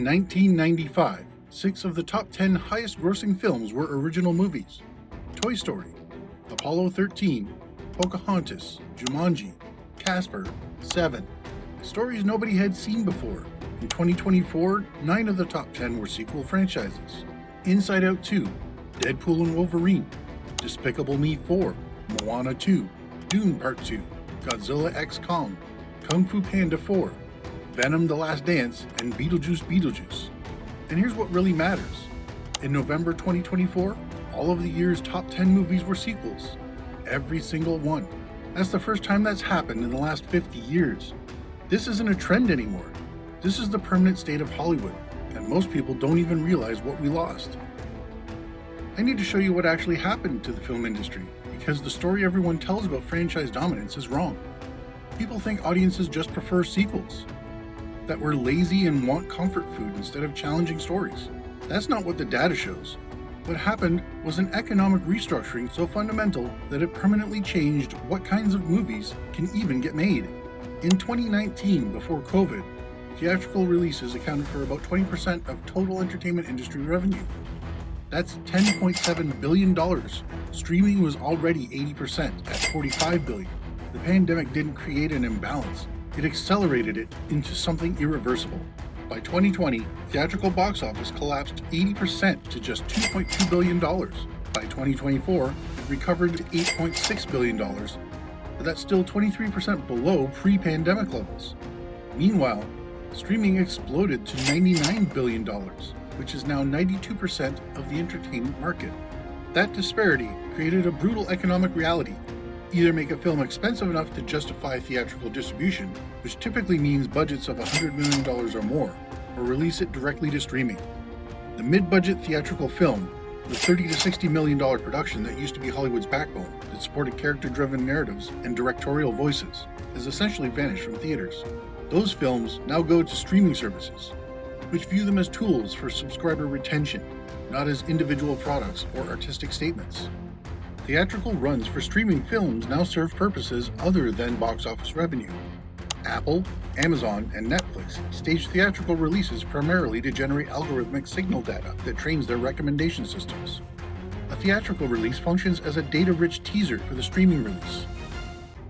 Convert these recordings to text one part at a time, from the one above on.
1995, 6 of the top 10 highest-grossing films were original movies. Toy Story, Apollo 13, Pocahontas, Jumanji, Casper, Seven. Stories nobody had seen before. In 2024, 9 of the top 10 were sequel franchises. Inside Out 2, Deadpool and Wolverine, Despicable Me 4, Moana 2, Dune Part 2, Godzilla x Kong, Kung Fu Panda 4, Venom: The Last Dance, and Beetlejuice. And here's what really matters. In November 2024, all of the year's top 10 movies were sequels. Every single one. That's the first time that's happened in the last 50 years. This isn't a trend anymore. This is the permanent state of Hollywood, and most people don't even realize what we lost. I need to show you what actually happened to the film industry, because the story everyone tells about franchise dominance is wrong. People think audiences just prefer sequels, that we're lazy and want comfort food instead of challenging stories. That's not what the data shows. What happened was an economic restructuring so fundamental that it permanently changed what kinds of movies can even get made. In 2019, before COVID, theatrical releases accounted for about 20% of total entertainment industry revenue. That's $10.7 billion. Streaming was already 80% at $45 billion. The pandemic didn't create an imbalance. It accelerated it into something irreversible. By 2020, theatrical box office collapsed 80% to just $2.2 billion. By 2024, it recovered to $8.6 billion, but that's still 23% below pre-pandemic levels. Meanwhile, streaming exploded to $99 billion, which is now 92% of the entertainment market. That disparity created a brutal economic reality. Either make a film expensive enough to justify theatrical distribution, which typically means budgets of $100 million or more, or release it directly to streaming. The mid-budget theatrical film, the $30 to $60 million production that used to be Hollywood's backbone, that supported character-driven narratives and directorial voices, has essentially vanished from theaters. Those films now go to streaming services, which view them as tools for subscriber retention, not as individual products or artistic statements. Theatrical runs for streaming films now serve purposes other than box office revenue. Apple, Amazon, and Netflix stage theatrical releases primarily to generate algorithmic signal data that trains their recommendation systems. A theatrical release functions as a data-rich teaser for the streaming release,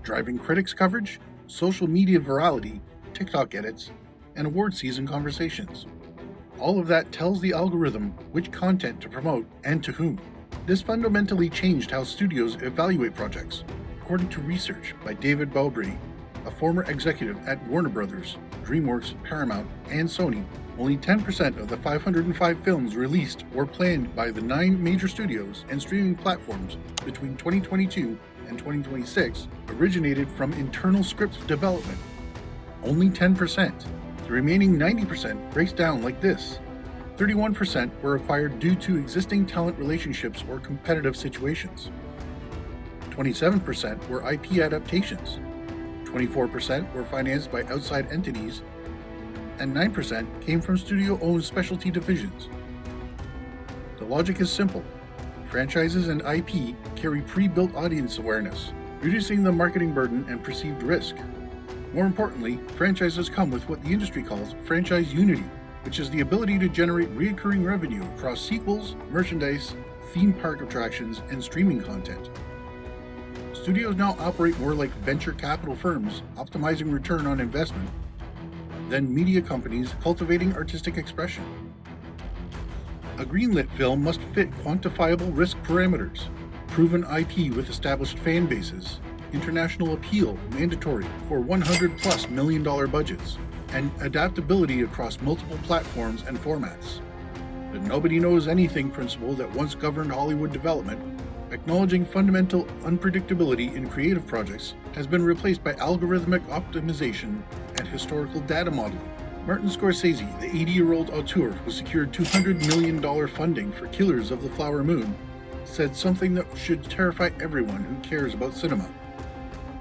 driving critics' coverage, social media virality, TikTok edits, and award season conversations. All of that tells the algorithm which content to promote and to whom. This fundamentally changed how studios evaluate projects. According to research by David Bowbry, a former executive at Warner Brothers, DreamWorks, Paramount, and Sony, only 10% of the 505 films released or planned by the 9 major studios and streaming platforms between 2022 and 2026 originated from internal script development. Only 10%. The remaining 90% breaks down like this. 31% were acquired due to existing talent relationships or competitive situations. 27% were IP adaptations. 24% were financed by outside entities, and 9% came from studio-owned specialty divisions. The logic is simple. Franchises and IP carry pre-built audience awareness, reducing the marketing burden and perceived risk. More importantly, franchises come with what the industry calls franchise unity, which is the ability to generate recurring revenue across sequels, merchandise, theme park attractions, and streaming content. Studios now operate more like venture capital firms, optimizing return on investment, than media companies cultivating artistic expression. A greenlit film must fit quantifiable risk parameters, proven IP with established fan bases, international appeal mandatory for $100+ million budgets, and adaptability across multiple platforms and formats. The nobody knows anything principle that once governed Hollywood development, acknowledging fundamental unpredictability in creative projects, has been replaced by algorithmic optimization and historical data modeling. Martin Scorsese, the 80-year-old auteur who secured $200 million funding for Killers of the Flower Moon, said something that should terrify everyone who cares about cinema.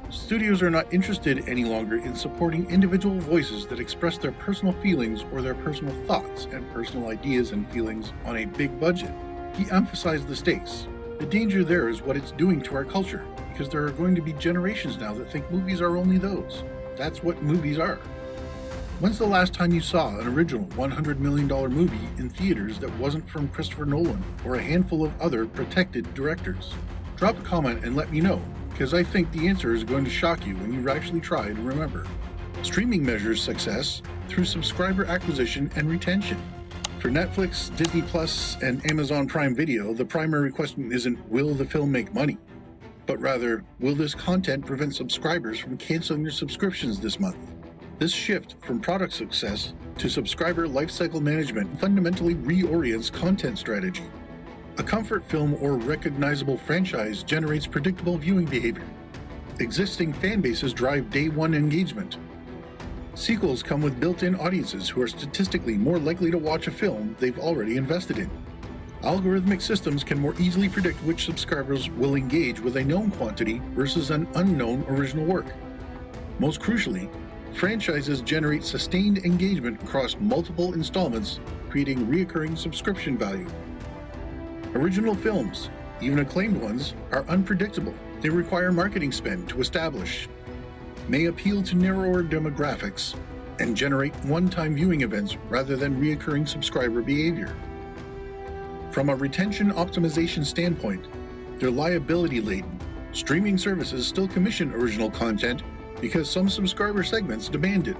Studios are not interested any longer in supporting individual voices that express their personal feelings or their personal thoughts and personal ideas and feelings on a big budget. He emphasized the stakes. The danger there is what it's doing to our culture, because there are going to be generations now that think movies are only those. That's what movies are. When's the last time you saw an original $100 million movie in theaters that wasn't from Christopher Nolan or a handful of other protected directors? Drop a comment and let me know, because I think the answer is going to shock you when you actually try to remember. Streaming measures success through subscriber acquisition and retention. For Netflix, Disney Plus, and Amazon Prime Video, the primary question isn't will the film make money, but rather, will this content prevent subscribers from canceling their subscriptions this month? This shift from product success to subscriber lifecycle management fundamentally reorients content strategy. A comfort film or recognizable franchise generates predictable viewing behavior. Existing fan bases drive day one engagement. Sequels come with built-in audiences who are statistically more likely to watch a film they've already invested in. Algorithmic systems can more easily predict which subscribers will engage with a known quantity versus an unknown original work. Most crucially, franchises generate sustained engagement across multiple installments, creating recurring subscription value. Original films, even acclaimed ones, are unpredictable. They require marketing spend to establish, may appeal to narrower demographics, and generate one-time viewing events rather than recurring subscriber behavior. From a retention optimization standpoint, they're liability-laden. Streaming services still commission original content because some subscriber segments demand it,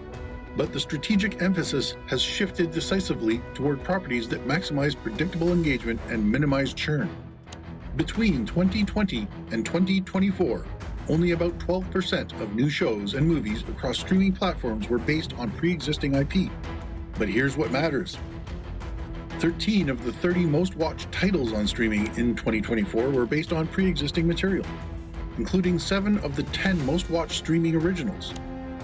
but the strategic emphasis has shifted decisively toward properties that maximize predictable engagement and minimize churn. Between 2020 and 2024, only about 12% of new shows and movies across streaming platforms were based on pre-existing IP. But here's what matters. 13 of the 30 most watched titles on streaming in 2024 were based on pre-existing material, including 7 of the 10 most watched streaming originals.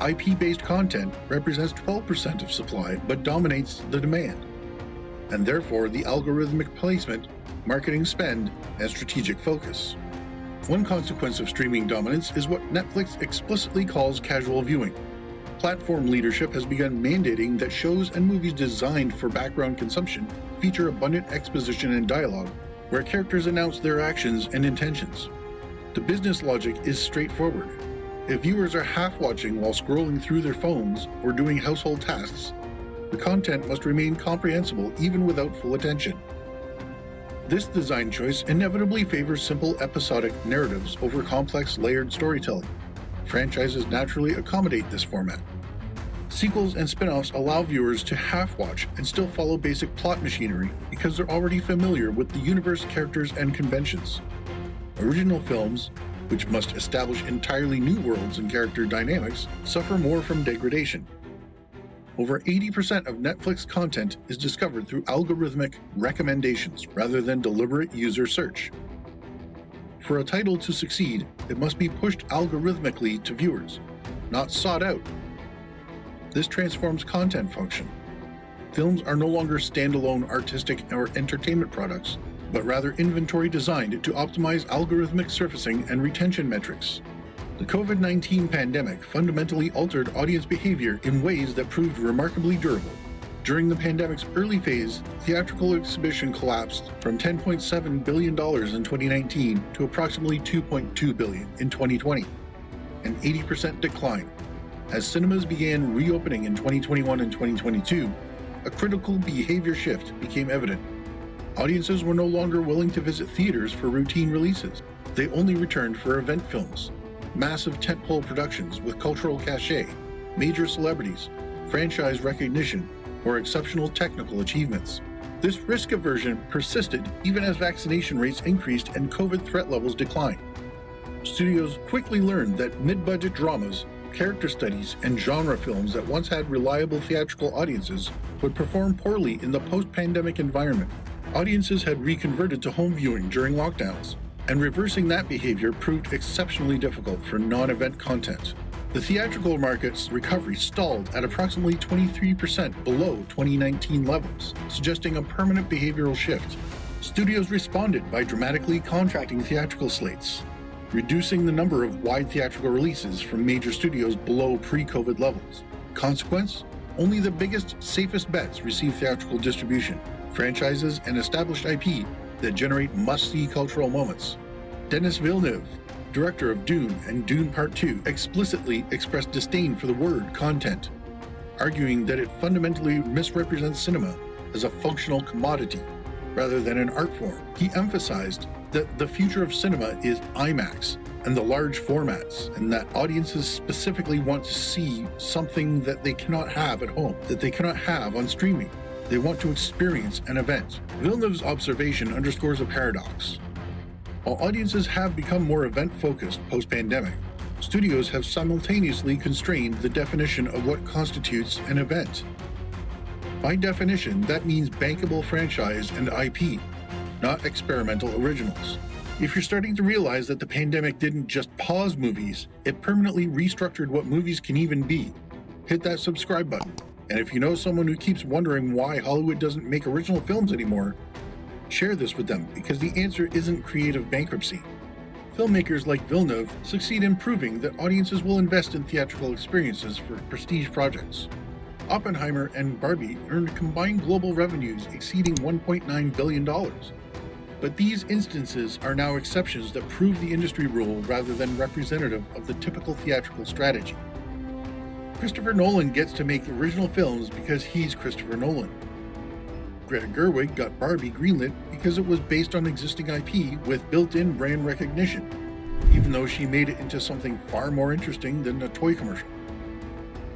IP-based content represents 12% of supply but dominates the demand, and therefore the algorithmic placement, marketing spend, and strategic focus. One consequence of streaming dominance is what Netflix explicitly calls casual viewing. Platform leadership has begun mandating that shows and movies designed for background consumption feature abundant exposition and dialogue, where characters announce their actions and intentions. The business logic is straightforward. If viewers are half-watching while scrolling through their phones or doing household tasks, the content must remain comprehensible even without full attention. This design choice inevitably favors simple episodic narratives over complex layered storytelling. Franchises naturally accommodate this format. Sequels and spin-offs allow viewers to half-watch and still follow basic plot machinery because they're already familiar with the universe, characters, and conventions. Original films, which must establish entirely new worlds and character dynamics, suffer more from degradation. Over 80% of Netflix content is discovered through algorithmic recommendations rather than deliberate user search. For a title to succeed, it must be pushed algorithmically to viewers, not sought out. This transforms content function. Films are no longer standalone artistic or entertainment products, but rather inventory designed to optimize algorithmic surfacing and retention metrics. The COVID-19 pandemic fundamentally altered audience behavior in ways that proved remarkably durable. During the pandemic's early phase, theatrical exhibition collapsed from $10.7 billion in 2019 to approximately $2.2 billion in 2020, an 80% decline. As cinemas began reopening in 2021 and 2022, a critical behavior shift became evident. Audiences were no longer willing to visit theaters for routine releases. They only returned for event films, massive tentpole productions with cultural cachet, major celebrities, franchise recognition, or exceptional technical achievements. This risk aversion persisted even as vaccination rates increased and COVID threat levels declined. Studios quickly learned that mid-budget dramas, character studies, and genre films that once had reliable theatrical audiences would perform poorly in the post-pandemic environment. Audiences had reconverted to home viewing during lockdowns, and reversing that behavior proved exceptionally difficult for non-event content. The theatrical market's recovery stalled at approximately 23% below 2019 levels, suggesting a permanent behavioral shift. Studios responded by dramatically contracting theatrical slates, reducing the number of wide theatrical releases from major studios below pre-COVID levels. Consequence? Only the biggest, safest bets receive theatrical distribution, franchises and established IP that generate must-see cultural moments. Denis Villeneuve, director of Dune and Dune Part 2, explicitly expressed disdain for the word content. arguing that it fundamentally misrepresents cinema as a functional commodity rather than an art form. He emphasized that the future of cinema is IMAX and the large formats, and that audiences specifically want to see something that they cannot have at home, that they cannot have on streaming. They want to experience an event. Villeneuve's observation underscores a paradox. While audiences have become more event-focused post-pandemic, studios have simultaneously constrained the definition of what constitutes an event. By definition, that means bankable franchise and IP, not experimental originals. If you're starting to realize that the pandemic didn't just pause movies, it permanently restructured what movies can even be, hit that subscribe button. And if you know someone who keeps wondering why Hollywood doesn't make original films anymore, share this with them, because the answer isn't creative bankruptcy. Filmmakers like Villeneuve succeed in proving that audiences will invest in theatrical experiences for prestige projects. Oppenheimer and Barbie earned combined global revenues exceeding $1.9 billion. But these instances are now exceptions that prove the industry rule rather than representative of the typical theatrical strategy. Christopher Nolan gets to make original films because he's Christopher Nolan. Greta Gerwig got Barbie greenlit because it was based on existing IP with built-in brand recognition, even though she made it into something far more interesting than a toy commercial.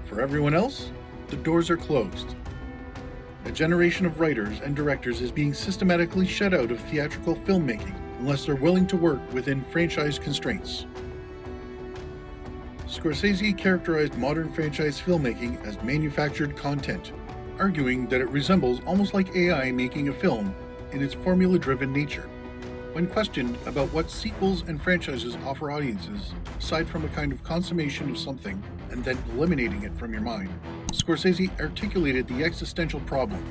For everyone else, the doors are closed. A generation of writers and directors is being systematically shut out of theatrical filmmaking unless they're willing to work within franchise constraints. Scorsese characterized modern franchise filmmaking as manufactured content, arguing that it resembles almost like AI making a film in its formula-driven nature. When questioned about what sequels and franchises offer audiences, aside from a kind of consummation of something and then eliminating it from your mind, Scorsese articulated the existential problem.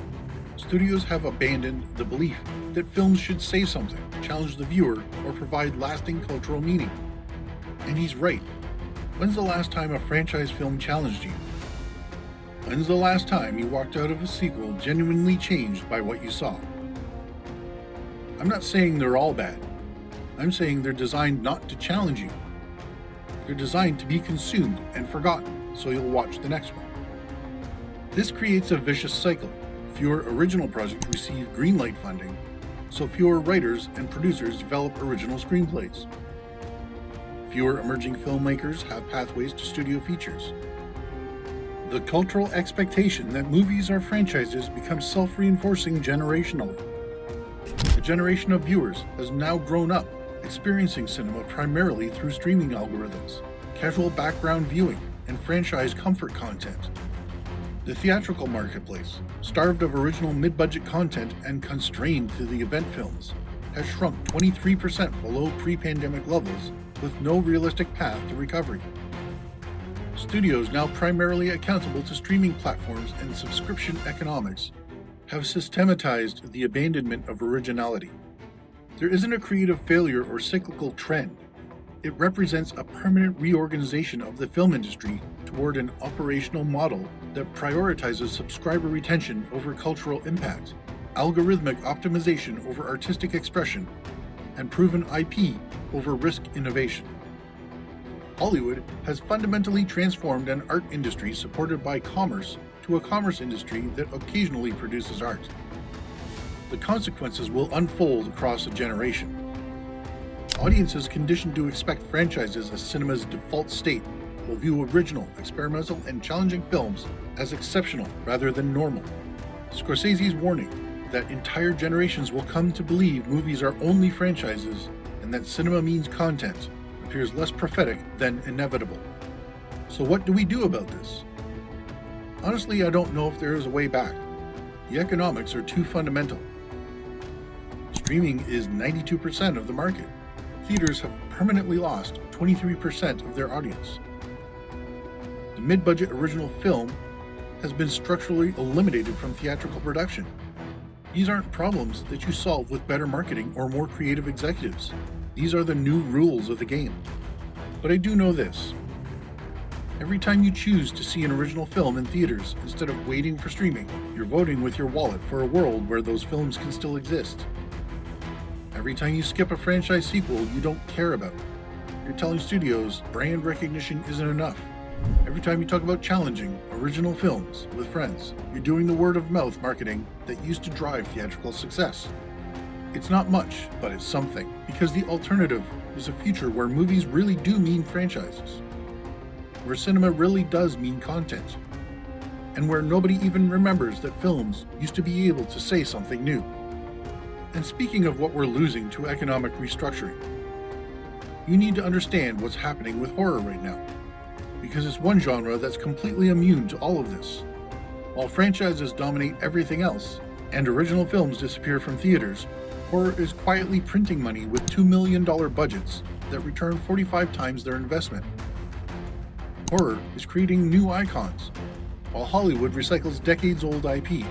Studios have abandoned the belief that films should say something, challenge the viewer, or provide lasting cultural meaning. And he's right. When's the last time a franchise film challenged you? When's the last time you walked out of a sequel genuinely changed by what you saw? I'm not saying they're all bad. I'm saying they're designed not to challenge you. They're designed to be consumed and forgotten, so you'll watch the next one. This creates a vicious cycle. Fewer original projects receive greenlight funding, so fewer writers and producers develop original screenplays. Fewer emerging filmmakers have pathways to studio features. The cultural expectation that movies are franchises becomes self-reinforcing generationally. A generation of viewers has now grown up experiencing cinema primarily through streaming algorithms, casual background viewing, and franchise comfort content. The theatrical marketplace, starved of original mid-budget content and constrained to the event films, has shrunk 23% below pre-pandemic levels with no realistic path to recovery. Studios, now primarily accountable to streaming platforms and subscription economics, have systematized the abandonment of originality. There isn't a creative failure or cyclical trend. It represents a permanent reorganization of the film industry toward an operational model that prioritizes subscriber retention over cultural impact, algorithmic optimization over artistic expression, and proven IP over risk innovation. Hollywood has fundamentally transformed an art industry supported by commerce to a commerce industry that occasionally produces art. The consequences will unfold across a generation. Audiences conditioned to expect franchises as cinema's default state will view original, experimental, and challenging films as exceptional rather than normal. Scorsese's warning that entire generations will come to believe movies are only franchises and that cinema means content appears less prophetic than inevitable. So what do we do about this? Honestly, I don't know if there is a way back. The economics are too fundamental. Streaming is 92% of the market. Theaters have permanently lost 23% of their audience. The mid-budget original film has been structurally eliminated from theatrical production. These aren't problems that you solve with better marketing or more creative executives. These are the new rules of the game. But I do know this. Every time you choose to see an original film in theaters instead of waiting for streaming, you're voting with your wallet for a world where those films can still exist. Every time you skip a franchise sequel you don't care about, you're telling studios brand recognition isn't enough. Every time you talk about challenging original films with friends, you're doing the word-of-mouth marketing that used to drive theatrical success. It's not much, but it's something, because the alternative is a future where movies really do mean franchises, where cinema really does mean content, and where nobody even remembers that films used to be able to say something new. And speaking of what we're losing to economic restructuring, you need to understand what's happening with horror right now, because it's one genre that's completely immune to all of this. While franchises dominate everything else, and original films disappear from theaters, horror is quietly printing money with $2 million budgets that return 45 times their investment. Horror is creating new icons, while Hollywood recycles decades-old IP.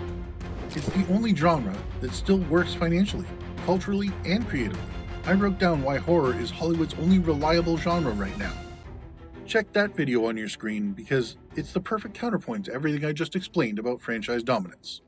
It's the only genre that still works financially, culturally, and creatively. I wrote down why horror is Hollywood's only reliable genre right now. Check that video on your screen because it's the perfect counterpoint to everything I just explained about franchise dominance.